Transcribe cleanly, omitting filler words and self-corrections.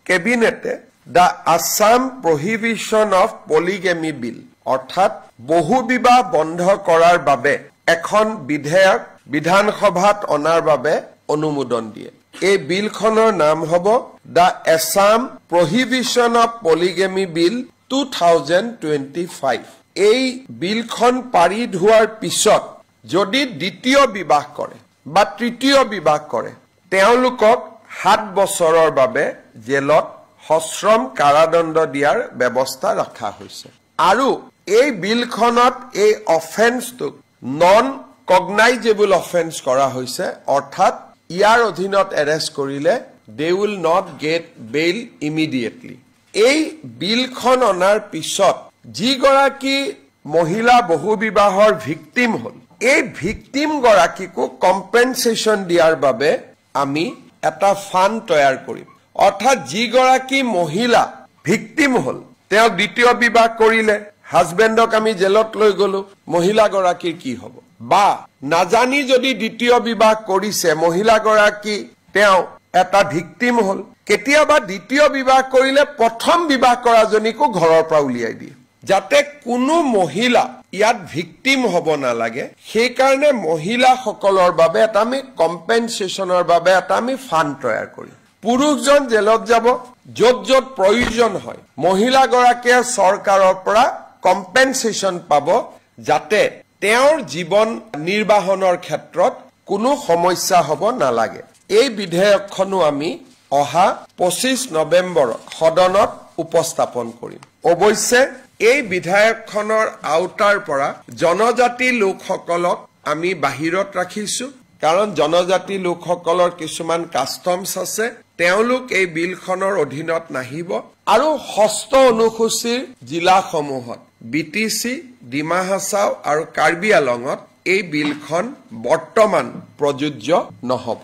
কেবিনেটে the Assam prohibition of polygamy bill অৰ্থাৎ বহু বিবাহ বন্ধ কৰাৰ বাবে এখন বিধেয়ক বিধানসভাত অনাৰ বাবে অনুমোদন দিয়ে এই বিলখনৰ নাম হ'ব the Assam prohibition of polygamy bill 2025 এই বিলখন পাৰিত হোৱাৰ পিছত যদি দ্বিতীয় বিবাহ কৰে বা তৃতীয় বিবাহ কৰে তেওঁলোকক 7 বছৰৰ বাবে জেলত সশ্ৰম কাৰাদণ্ড দিয়াৰ ব্যৱস্থা ৰখা হৈছে আৰু এই বিলখনত এই অফেন্সটো নন কগনাইজেবল অফেন্স কৰা হৈছে অৰ্থাৎ ইয়াৰ অধীনত এৰেষ্ট কৰিলে they will not get bail immediately এই বিলখন অনাৰ পিছত যিগৰাকী মহিলা বহু বিবাহৰ ভিকটিম হল এই ভিকটিম গৰাকীকো কম্পেনসেশন দিয়াৰ বাবে আমি এটা ফান্ড তৈয়াৰ কৰিম অৰ্থাৎ যিগৰাকী মহিলা ভিকটিম হল তেওঁ দ্বিতীয় বিবাহ কৰিলে হাজবেণ্ডক আমি জেলত লৈ গলো মহিলা গৰাকীৰ কি হ'ব বা নাজানি যদি দ্বিতীয় বিবাহ কৰিছে মহিলা গৰাকী তেওঁ এটা ভিকটিম হল কেতিয়াবা দ্বিতীয় বিবাহ কৰিলে প্ৰথম বিবাহ কৰাজনীকো ঘৰৰ পৰা উলিয়াই দিয়ে যাতে কোনো মহিলা ইয়াত ভিকটিম হ'ব নালাগে সেই কাৰণে মহিলা সকলৰ বাবে এটা আমি কম্পেনসেশনৰ বাবে এটা আমি ফান্ড তৈয়াৰ কৰিম পুৰুষজন জেলত যাব যত যত প্ৰয়োজন হয় মহিলা গৰাকীয়ে চৰকাৰৰ পৰা কম্পেনসেশন পাব যাতে তেওঁৰ জীৱন নিৰ্বাহনৰ ক্ষেত্ৰত কোনো সমস্যা হ'ব নালাগে এই বিধেয়কখনো আমি অহা 25 নৱেম্বৰ সদনত উপস্থাপন কৰিম অৱশ্যে এই বিধেয়কখনৰ আউটাৰ পৰা জনজাতি লোকসকলক আমি বাহিৰত ৰাখিছো কাৰণ জনজাতি লোকসকলৰ কিছুমান কাষ্টমছ আছে তেওঁলোক এই বিলখনৰ অধীনত নাহিব আৰু ষষ্ঠ অনুসূচীৰ জিলাসমূহত বিটিসি ডিমা হাছাও আৰু কাৰ্বি আলঙত এই বিলখন বৰ্তমান প্ৰযোজ্য নহব